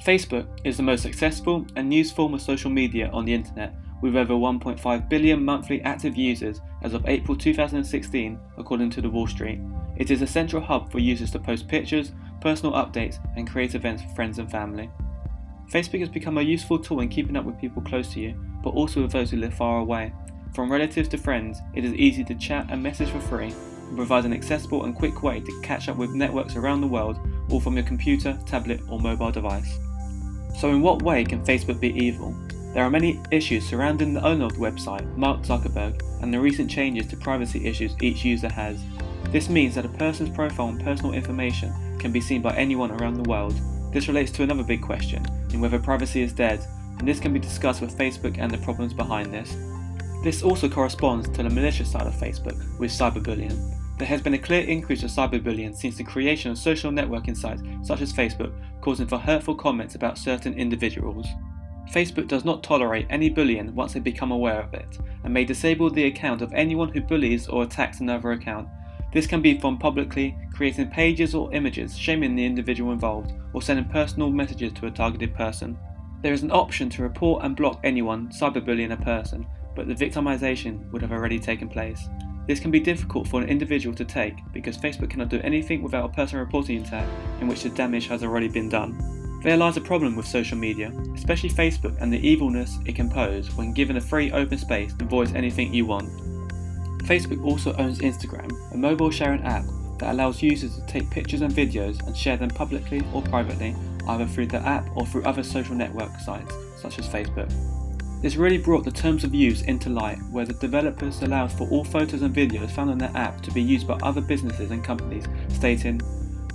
Facebook is the most successful and used form of social media on the internet, with over 1.5 billion monthly active users as of April 2016, according to The Wall Street. It is a central hub for users to post pictures, personal updates, and create events for friends and family. Facebook has become a useful tool in keeping up with people close to you, but also with those who live far away. From relatives to friends, it is easy to chat and message for free, and provides an accessible and quick way to catch up with networks around the world, all from your computer, tablet, or mobile device. So in what way can Facebook be evil? There are many issues surrounding the owner of the website, Mark Zuckerberg, and the recent changes to privacy issues each user has. This means that a person's profile and personal information can be seen by anyone around the world. This relates to another big question, in whether privacy is dead, and this can be discussed with Facebook and the problems behind this. This also corresponds to the malicious side of Facebook, with cyberbullying. There has been a clear increase of cyberbullying since the creation of social networking sites such as Facebook, causing for hurtful comments about certain individuals. Facebook does not tolerate any bullying once they become aware of it, and may disable the account of anyone who bullies or attacks another account. This can be from publicly creating pages or images shaming the individual involved, or sending personal messages to a targeted person. There is an option to report and block anyone cyberbullying a person, but the victimization would have already taken place. This can be difficult for an individual to take because Facebook cannot do anything without a person reporting an attack in which the damage has already been done. There lies a problem with social media, especially Facebook, and the evilness it can pose when given a free open space to voice anything you want. Facebook also owns Instagram, a mobile sharing app that allows users to take pictures and videos and share them publicly or privately, either through the app or through other social network sites such as Facebook. This really brought the terms of use into light, where the developers allowed for all photos and videos found on their app to be used by other businesses and companies, stating,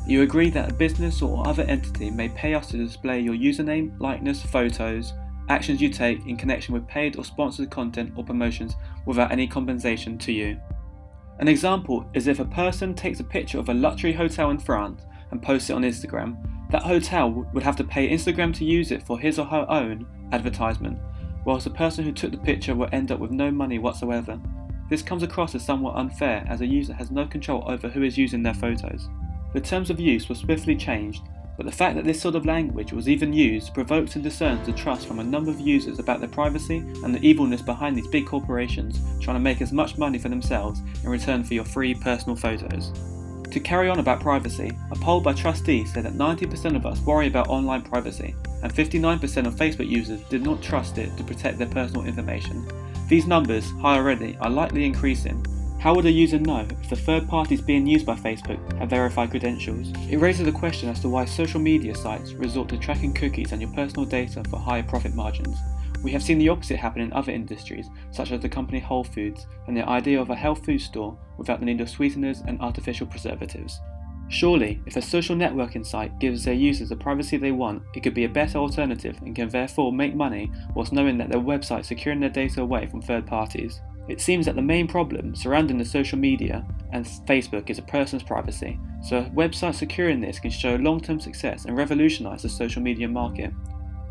"You agree that a business or other entity may pay us to display your username, likeness, photos, actions you take in connection with paid or sponsored content or promotions without any compensation to you." An example is if a person takes a picture of a luxury hotel in France and posts it on Instagram, that hotel would have to pay Instagram to use it for his or her own advertisement, whilst the person who took the picture will end up with no money whatsoever. This comes across as somewhat unfair, as a user has no control over who is using their photos. The terms of use were swiftly changed, but the fact that this sort of language was even used provokes and discerns the trust from a number of users about their privacy and the evilness behind these big corporations trying to make as much money for themselves in return for your free personal photos. To carry on about privacy, a poll by trustees said that 90% of us worry about online privacy, and 59% of Facebook users did not trust it to protect their personal information. These numbers, high already, are likely increasing. How would a user know if the third parties being used by Facebook have verified credentials? It raises a question as to why social media sites resort to tracking cookies and your personal data for higher profit margins. We have seen the opposite happen in other industries, such as the company Whole Foods and the idea of a health food store without the need of sweeteners and artificial preservatives. Surely, if a social networking site gives their users the privacy they want, it could be a better alternative and can therefore make money whilst knowing that their website is securing their data away from third parties. It seems that the main problem surrounding the social media and Facebook is a person's privacy, so a website securing this can show long-term success and revolutionise the social media market.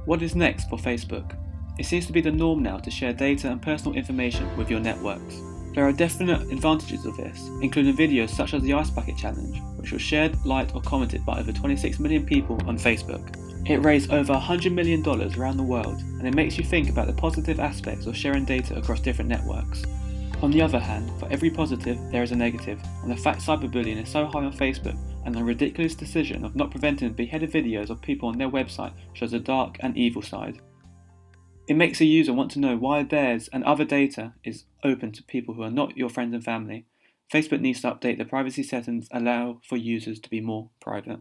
What is next for Facebook? It seems to be the norm now to share data and personal information with your networks. There are definite advantages of this, including videos such as the Ice Bucket Challenge, which was shared, liked or commented by over 26 million people on Facebook. It raised over $100 million around the world, and it makes you think about the positive aspects of sharing data across different networks. On the other hand, for every positive there is a negative, and the fact cyberbullying is so high on Facebook and the ridiculous decision of not preventing beheaded videos of people on their website shows a dark and evil side. It makes a user want to know why theirs and other data is open to people who are not your friends and family. Facebook needs to update the privacy settings allow for users to be more private.